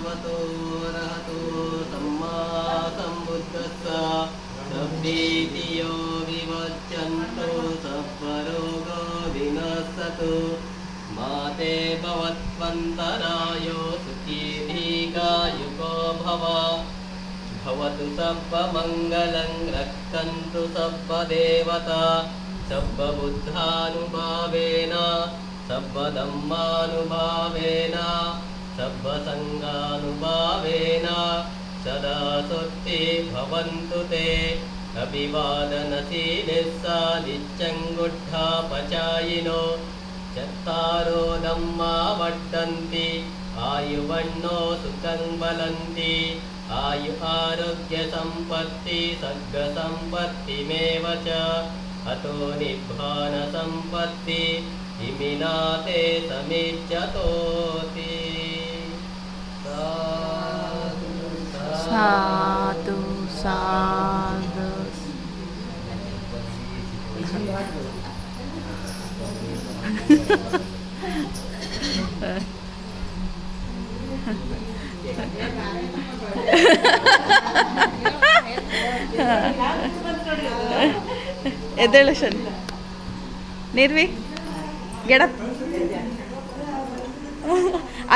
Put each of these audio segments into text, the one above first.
ಭಗವತೋ ಅರಹತೋ ಸಮ್ಮಾ ಸಂಬುದ್ಧಸ್ಸ ಸಬ್ಭೀತಿಯೋ ವಿವಜ್ಜಂತು ಸಬ್ಬರೋಗೋ ವಿನಶ್ಯತು ಮಾತೆ ಭವತ್ವಂತರಾಯೋ ಸುಖೀ ದೀರ್ಘಾಯುಕೋ ಭವ ಭವತು ಸಬ್ಬಮಂಗಲಂ ರಕ್ಷन्तु ಸಬ್ಬದೇವತಾ ಸಬ್ಬಬುದ್ಧಾನುಭಾವೇನ ಸಬ್ಬಧಮ್ಮಾನುಭಾವೇನ ಸಬ್ಬಸಂಘಾನುಭಾವೇನ ಸದಾ ಸ್ವಸ್ತಿ ಭವಂತು ತೇ ಅಭಿವಾದನಶೀಲಿಸ್ಸ ನಿಚ್ಚಂಗುಡ್ಢಾಪಚಾಯಿನೋ ಚತ್ತಾರೋ ಧಮ್ಮಾ ವಡ್ಡಂತಿ ಆಯುವಣ್ಣೋ ಸುಖಂ ಬಲಂತಿ ಆಯು ಆರೋಗ್ಯ ಸಂಪತ್ತಿ ಸಗ್ಗ ಸಂಪತ್ತಿಮೇವ ಚ ಅತೋ ನಿಬ್ಬಾನ ಸಂಪತ್ತಿ ಇಮಿನಾತೆ ಸಮಿಜ್ಜತೋತಿ ಸಾಧು ಸಾಧು. ಎದ್ದೇಳು ಶನ್ ನಿರ್ವಿ ಗೆಡಪ್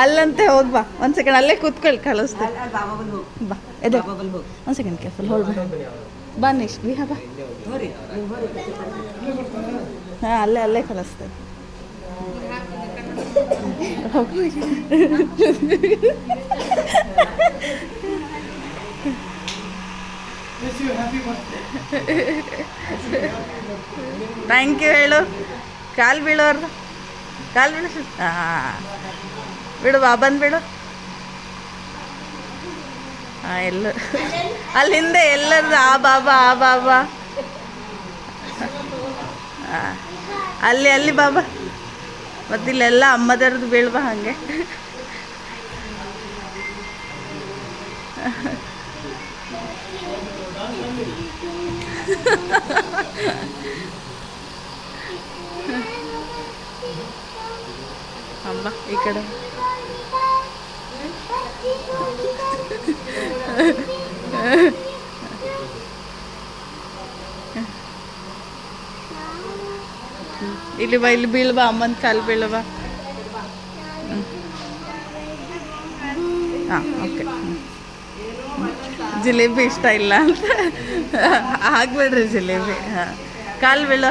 ಅಲ್ಲಂತೆ ಹೋಗ್ಬಾ ಒಂದು ಸೆಕೆಂಡ್ ಅಲ್ಲೇ ಕೂತ್ಕೊಳ್ಳಿ ಕಳಿಸ್ತೀನಿ ಬಾ ಎದೆ ಒಂದು ಸೆಕೆಂಡ್ ಕೇರ್ಫುಲ್ ಹೋಲ್ಡ್ ಬಾ ನೆಕ್ಸ್ಟ್ ಬಿ ಬಾ ಹಾಂ ಅಲ್ಲೇ ಕಳಿಸ್ತೇನೆ ಥ್ಯಾಂಕ್ ಯು ಹೇಳು ಕಾಲು ಬೀಳೋರು ಕಾಲು ಬೀಳು ಹಾಂ ಬಿಡು ಬಾ ಬಂದುಬಿಡು ಹಾಂ ಎಲ್ಲ ಅಲ್ಲಿ ಹಿಂದೆ ಎಲ್ಲರದು ಆ ಬಾಬಾ ಹಾಂ ಅಲ್ಲಿ ಬಾಬಾ ಮತ್ತಿಲ್ಲೆಲ್ಲ ಅಮ್ಮದರದ್ದು ಬೀಳ್ಬಾ ಹಾಗೆ ಅಮ್ಮ ಈ ಕಡೆ ಇಲ್ಲಿ ಬಾ ಇಲ್ಲಿ ಬೀಳ್ಬಾ ಅಮ್ಮನ ಕಾಲು ಬೀಳ್ಬಾ ಹಾಂ ಓಕೆ ಜಿಲೇಬಿ ಇಷ್ಟ ಇಲ್ಲ ಅಂತ ಆಗ್ಬೇಡ್ರಿ ಜಿಲೇಬಿ ಹಾಂ ಕಾಲು ಬೀಳು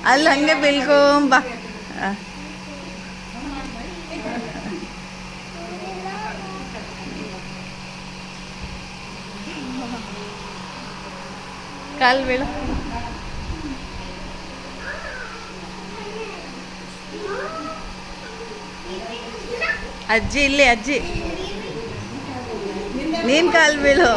ಅಲ್ಲಿ ಹಂಗೆ ಬೀಳ್ಕೊಂಬ ಕಾಲು ಬೀಳು ಅಜ್ಜಿ ಇಲ್ಲಿ ಅಜ್ಜಿ ನೀನು ಕಾಲು ಬೀಳು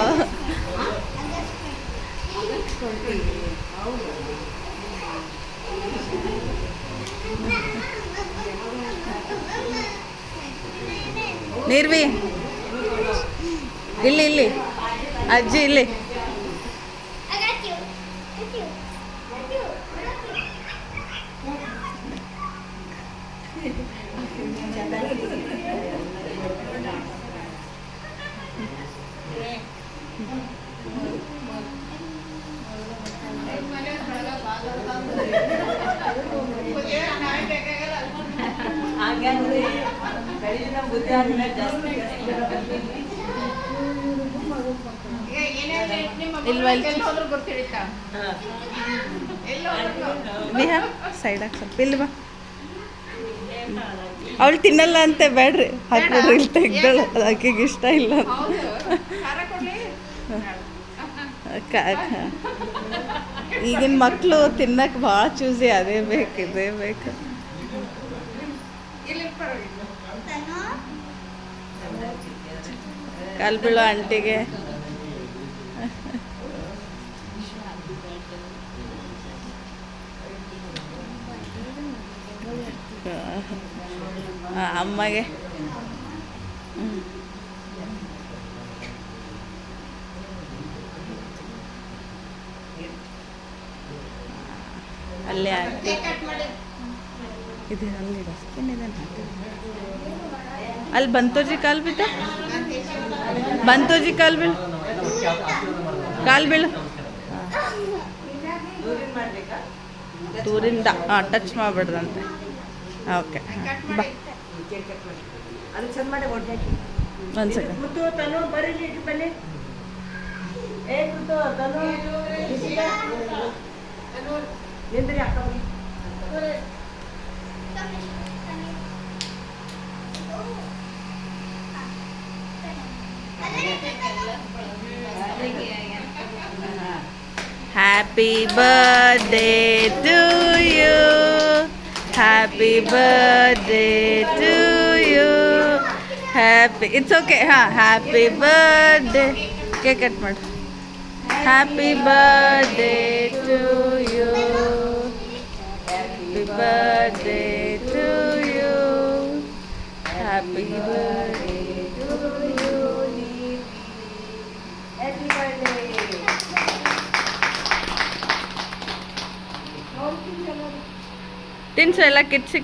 ನಿರ್ವಿ ಇಲ್ಲಿ ಅಜ್ಜಿ ಇಲ್ಲಿ ಸೈಡ್ ಹಾಕಿ ಸ್ವಲ್ಪ ಇಲ್ಲಿ ಬಾ ಅವಳು ತಿನ್ನಲ್ಲ ಅಂತೆ ಬೇಡ್ರಿ ಹಾಕ್ಬಿಡ್ರಿ ಇಲ್ಲಿ ತೆಗ್ದಳು ಆಕೆಗೆ ಇಷ್ಟ ಇಲ್ಲ ಈಗಿನ ಮಕ್ಕಳು ತಿನ್ನಕ್ಕೆ ಭಾಳ ಚೂಸಿ ಅದೇ ಬೇಕು ಇದೇ ಬೇಕು ಕಾಲು ಬೀಳೋ ಆಂಟಿಗೆ ಅಮ್ಮಗೆ ಅಲ್ಲೇ ಹಾಕಿ ಇದು ಅಲ್ಲಿ ಡಸ್ಟ್ಬಿನ್ ಇದೆ ಅಲ್ಲಿ ಬಂತೋಜಿ ಕಾಲು ಬಿದ್ದ ಬಂತೋಜಿ ಕಾಲು ಬೀಳು ಕಾಲು ಬೀಳು ದೂರಿಂದ ಟಚ್ ಮಾಡಬೇಡ್ದಂತೆ ಓಕೆ ಬಾ ಒಂದು second Happy birthday to you. Happy birthday to you. Happy. It's okay. Happy birthday. Cake cut maಡು. Happy birthday to you. Happy birthday to you. Happy birthday to you. Happy birthday. ತಿನ್ಸು ಎಲ್ಲ ಕಿಟ್ಸಿ